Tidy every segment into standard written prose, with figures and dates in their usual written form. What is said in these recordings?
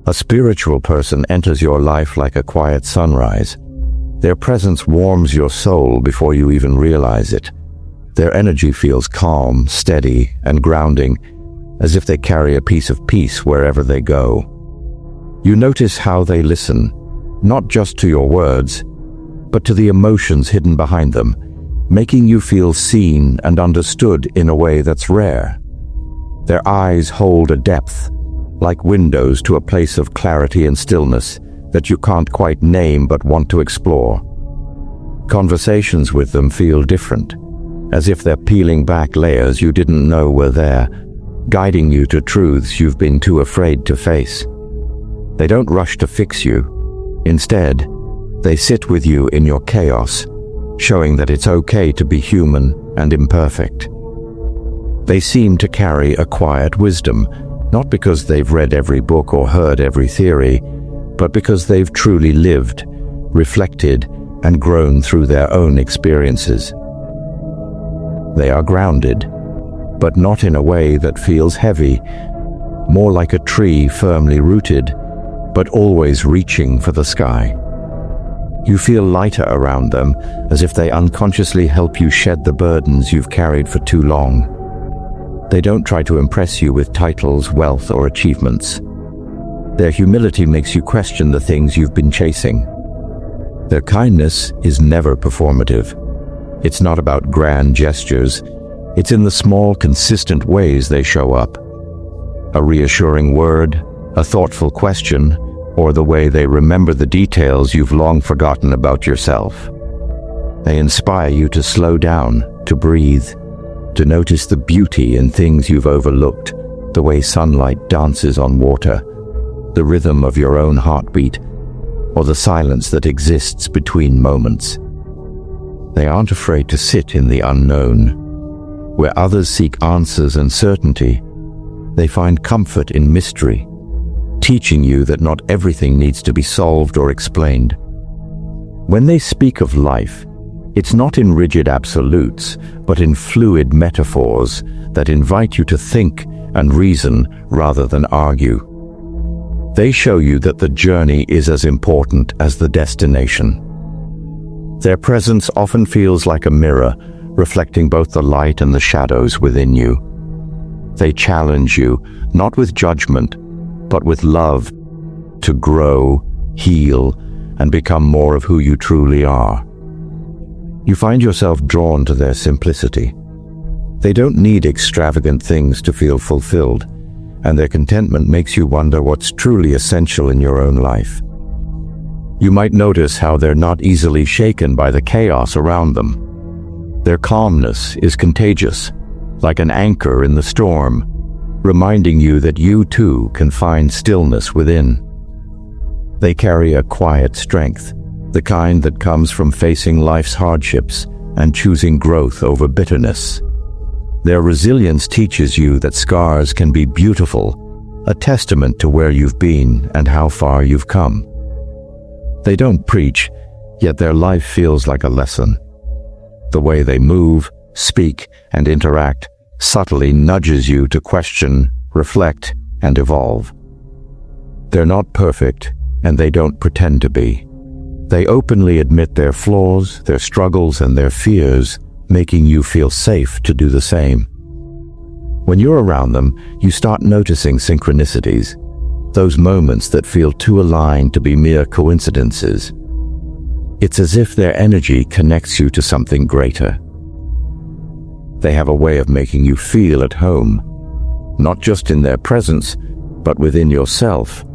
A spiritual person enters your life like a quiet sunrise. Their presence warms your soul before you even realize it. Their energy feels calm, steady, and grounding, as if they carry a piece of peace wherever they go. You notice how they listen, not just to your words, but to the emotions hidden behind them, making you feel seen and understood in a way that's rare. Their eyes hold a depth, like windows to a place of clarity and stillness that you can't quite name but want to explore. Conversations with them feel different, as if they're peeling back layers you didn't know were there, guiding you to truths you've been too afraid to face. They don't rush to fix you. Instead, they sit with you in your chaos, showing that it's okay to be human and imperfect. They seem to carry a quiet wisdom, not because they've read every book or heard every theory, but because they've truly lived, reflected, and grown through their own experiences. They are grounded, but not in a way that feels heavy, more like a tree firmly rooted, but always reaching for the sky. You feel lighter around them, as if they unconsciously help you shed the burdens you've carried for too long. They don't try to impress you with titles, wealth, or achievements. Their humility makes you question the things you've been chasing. Their kindness is never performative. It's not about grand gestures. It's in the small, consistent ways they show up. A reassuring word, a thoughtful question, or the way they remember the details you've long forgotten about yourself. They inspire you to slow down, to breathe, to notice the beauty in things you've overlooked, the way sunlight dances on water, the rhythm of your own heartbeat, or the silence that exists between moments. They aren't afraid to sit in the unknown. Where others seek answers and certainty, they find comfort in mystery, teaching you that not everything needs to be solved or explained. When they speak of life, it's not in rigid absolutes, but in fluid metaphors that invite you to think and reason rather than argue. They show you that the journey is as important as the destination. Their presence often feels like a mirror, reflecting both the light and the shadows within you. They challenge you, not with judgment, but with love, to grow, heal, and become more of who you truly are. You find yourself drawn to their simplicity. They don't need extravagant things to feel fulfilled, and their contentment makes you wonder what's truly essential in your own life. You might notice how they're not easily shaken by the chaos around them. Their calmness is contagious, like an anchor in the storm, reminding you that you too can find stillness within. They carry a quiet strength, the kind that comes from facing life's hardships and choosing growth over bitterness. Their resilience teaches you that scars can be beautiful, a testament to where you've been and how far you've come. They don't preach, yet their life feels like a lesson. The way they move, speak, and interact subtly nudges you to question, reflect, and evolve. They're not perfect, and they don't pretend to be. They openly admit their flaws, their struggles, and their fears, making you feel safe to do the same. When you're around them, you start noticing synchronicities, those moments that feel too aligned to be mere coincidences. It's as if their energy connects you to something greater. They have a way of making you feel at home, not just in their presence, but within yourself,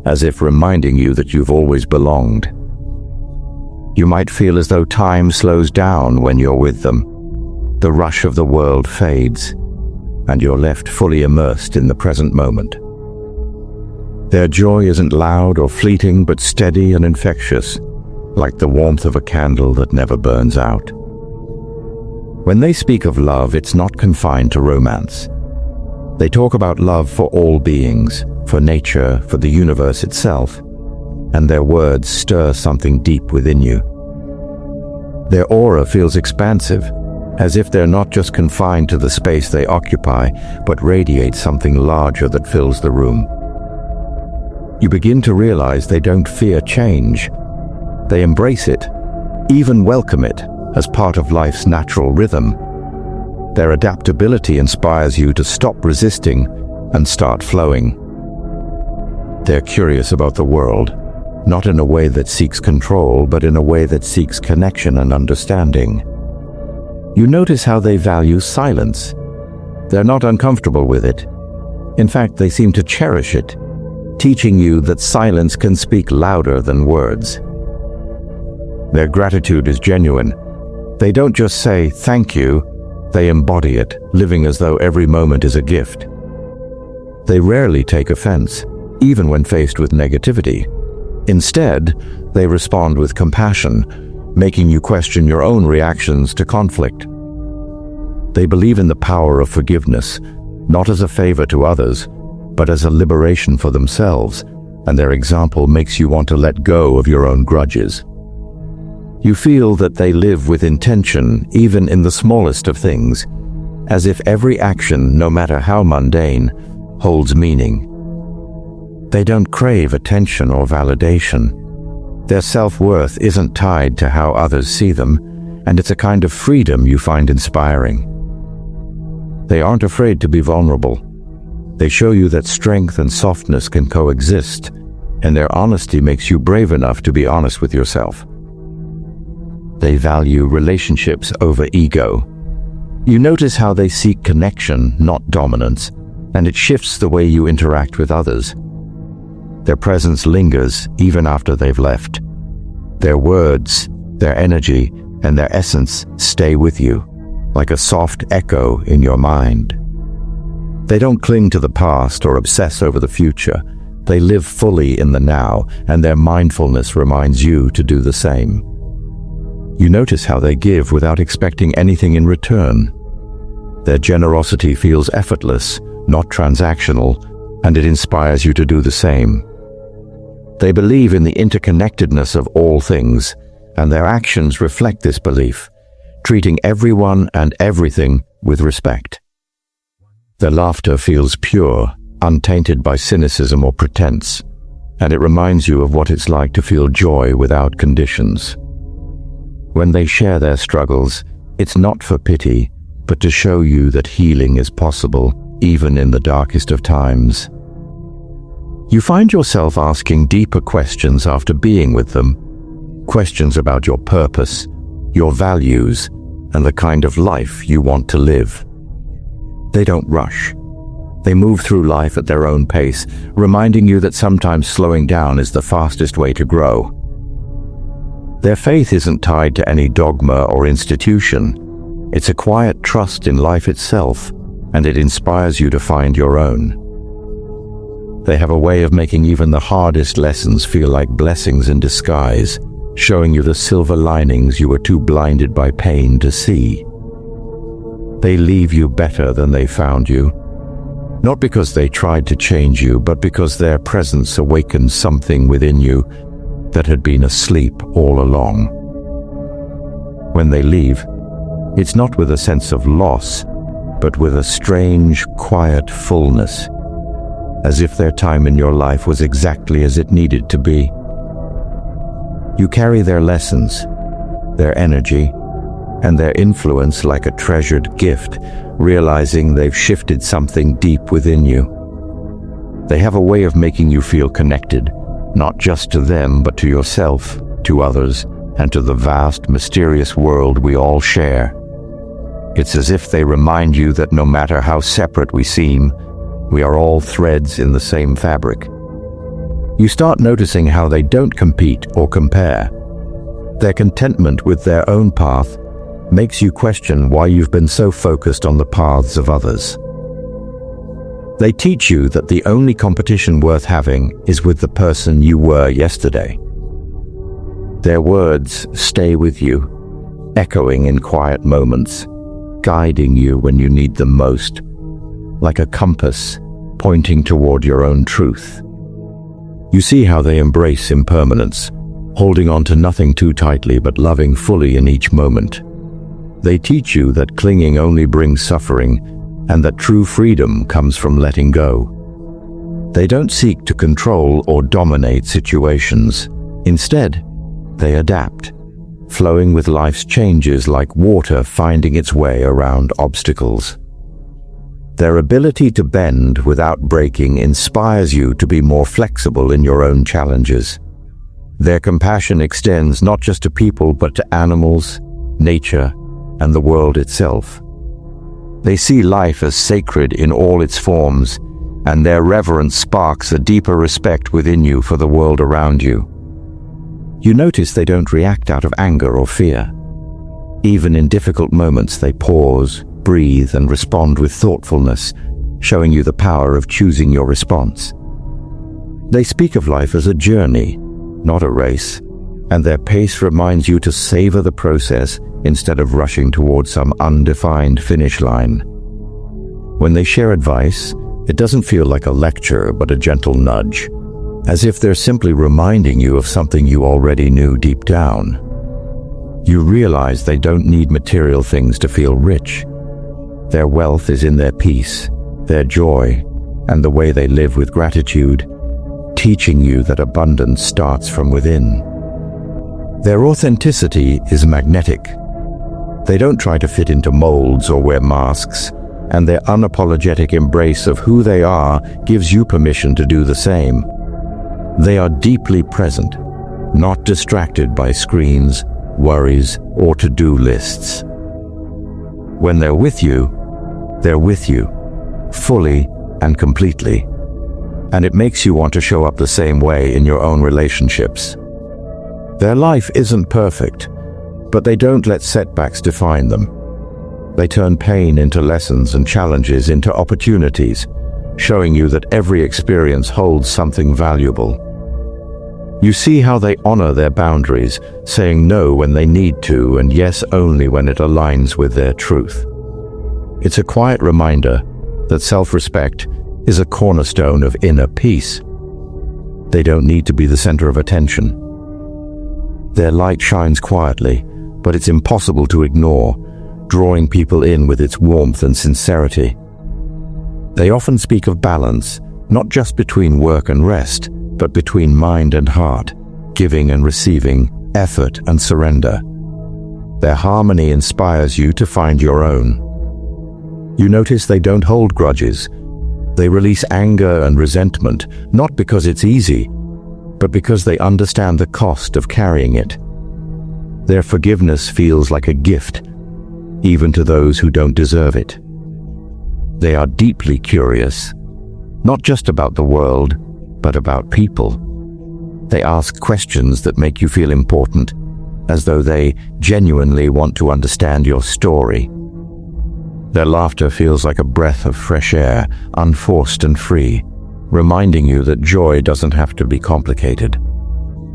as if reminding you that you've always belonged. You might feel as though time slows down when you're with them. The rush of the world fades, and you're left fully immersed in the present moment. Their joy isn't loud or fleeting, but steady and infectious, like the warmth of a candle that never burns out. When they speak of love, it's not confined to romance. They talk about love for all beings, for nature, for the universe itself, and their words stir something deep within you. Their aura feels expansive, as if they're not just confined to the space they occupy, but radiate something larger that fills the room. You begin to realize they don't fear change. They embrace it, even welcome it, as part of life's natural rhythm. Their adaptability inspires you to stop resisting and start flowing. They're curious about the world, not in a way that seeks control, but in a way that seeks connection and understanding. You notice how they value silence. They're not uncomfortable with it. In fact, they seem to cherish it, teaching you that silence can speak louder than words. Their gratitude is genuine. They don't just say, "Thank you," they embody it, living as though every moment is a gift. They rarely take offense, even when faced with negativity. Instead, they respond with compassion, making you question your own reactions to conflict. They believe in the power of forgiveness, not as a favor to others, but as a liberation for themselves, and their example makes you want to let go of your own grudges. You feel that they live with intention, even in the smallest of things, as if every action, no matter how mundane, holds meaning. They don't crave attention or validation. Their self-worth isn't tied to how others see them, and it's a kind of freedom you find inspiring. They aren't afraid to be vulnerable. They show you that strength and softness can coexist, and their honesty makes you brave enough to be honest with yourself. They value relationships over ego. You notice how they seek connection, not dominance, and it shifts the way you interact with others. Their presence lingers even after they've left. Their words, their energy, and their essence stay with you, like a soft echo in your mind. They don't cling to the past or obsess over the future. They live fully in the now, and their mindfulness reminds you to do the same. You notice how they give without expecting anything in return. Their generosity feels effortless, not transactional, and it inspires you to do the same. They believe in the interconnectedness of all things, and their actions reflect this belief, treating everyone and everything with respect. Their laughter feels pure, untainted by cynicism or pretense, and it reminds you of what it's like to feel joy without conditions. When they share their struggles, it's not for pity, but to show you that healing is possible, even in the darkest of times. You find yourself asking deeper questions after being with them, questions about your purpose, your values, and the kind of life you want to live. They don't rush. They move through life at their own pace, reminding you that sometimes slowing down is the fastest way to grow. Their faith isn't tied to any dogma or institution. It's a quiet trust in life itself, and it inspires you to find your own. They have a way of making even the hardest lessons feel like blessings in disguise, showing you the silver linings you were too blinded by pain to see. They leave you better than they found you, not because they tried to change you, but because their presence awakens something within you that had been asleep all along. When they leave, it's not with a sense of loss, but with a strange, quiet fullness, as if their time in your life was exactly as it needed to be. You carry their lessons, their energy, and their influence like a treasured gift, realizing they've shifted something deep within you. They have a way of making you feel connected, not just to them, but to yourself, to others, and to the vast, mysterious world we all share. It's as if they remind you that no matter how separate we seem, we are all threads in the same fabric. You start noticing how they don't compete or compare. Their contentment with their own path makes you question why you've been so focused on the paths of others. They teach you that the only competition worth having is with the person you were yesterday. Their words stay with you, echoing in quiet moments, guiding you when you need them most, like a compass pointing toward your own truth. You see how they embrace impermanence, holding on to nothing too tightly but loving fully in each moment. They teach you that clinging only brings suffering, and that true freedom comes from letting go. They don't seek to control or dominate situations. Instead, they adapt, flowing with life's changes like water finding its way around obstacles. Their ability to bend without breaking inspires you to be more flexible in your own challenges. Their compassion extends not just to people but to animals, nature, and the world itself. They see life as sacred in all its forms, and their reverence sparks a deeper respect within you for the world around you. You notice they don't react out of anger or fear. Even in difficult moments, they pause, breathe, and respond with thoughtfulness, showing you the power of choosing your response. They speak of life as a journey, not a race, and their pace reminds you to savor the process instead of rushing towards some undefined finish line. When they share advice, it doesn't feel like a lecture but a gentle nudge, as if they're simply reminding you of something you already knew deep down. You realize they don't need material things to feel rich. Their wealth is in their peace, their joy, and the way they live with gratitude, teaching you that abundance starts from within. Their authenticity is magnetic. They don't try to fit into molds or wear masks, and their unapologetic embrace of who they are gives you permission to do the same. They are deeply present, not distracted by screens, worries, or to-do lists. When they're with you, fully and completely. And it makes you want to show up the same way in your own relationships. Their life isn't perfect, but they don't let setbacks define them. They turn pain into lessons and challenges into opportunities, showing you that every experience holds something valuable. You see how they honor their boundaries, saying no when they need to and yes only when it aligns with their truth. It's a quiet reminder that self-respect is a cornerstone of inner peace. They don't need to be the center of attention. Their light shines quietly, but it's impossible to ignore, drawing people in with its warmth and sincerity. They often speak of balance, not just between work and rest, but between mind and heart, giving and receiving, effort and surrender. Their harmony inspires you to find your own. You notice they don't hold grudges. They release anger and resentment, not because it's easy, but because they understand the cost of carrying it. Their forgiveness feels like a gift, even to those who don't deserve it. They are deeply curious, not just about the world, but about people. They ask questions that make you feel important, as though they genuinely want to understand your story. Their laughter feels like a breath of fresh air, unforced and free, reminding you that joy doesn't have to be complicated.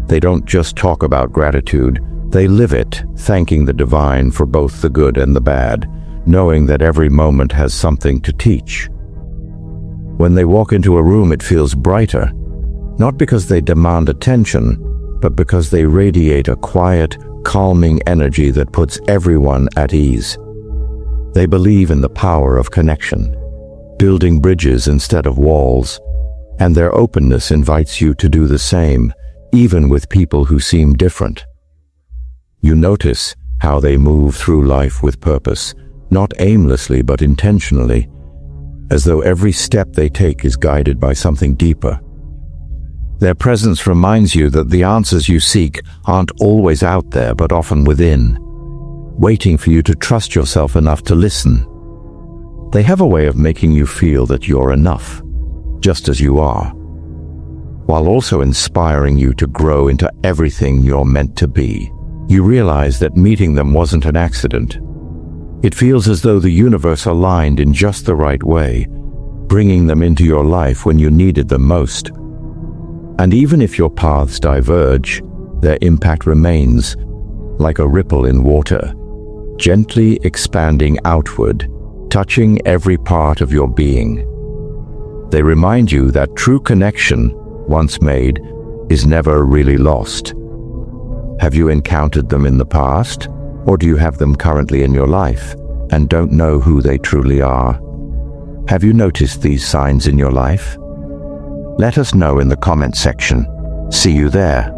They don't just talk about gratitude, they live it, thanking the divine for both the good and the bad, knowing that every moment has something to teach. When they walk into a room, it feels brighter, not because they demand attention, but because they radiate a quiet, calming energy that puts everyone at ease. They believe in the power of connection, building bridges instead of walls, and their openness invites you to do the same, even with people who seem different. You notice how they move through life with purpose, not aimlessly but intentionally, as though every step they take is guided by something deeper. Their presence reminds you that the answers you seek aren't always out there but often within, waiting for you to trust yourself enough to listen. They have a way of making you feel that you're enough, just as you are, while also inspiring you to grow into everything you're meant to be. You realize that meeting them wasn't an accident. It feels as though the universe aligned in just the right way, bringing them into your life when you needed them most. And even if your paths diverge, their impact remains, like a ripple in water, gently expanding outward, touching every part of your being. They remind you that true connection, once made, is never really lost. Have you encountered them in the past, or do you have them currently in your life and don't know who they truly are? Have you noticed these signs in your life? Let us know in the comment section. See you there.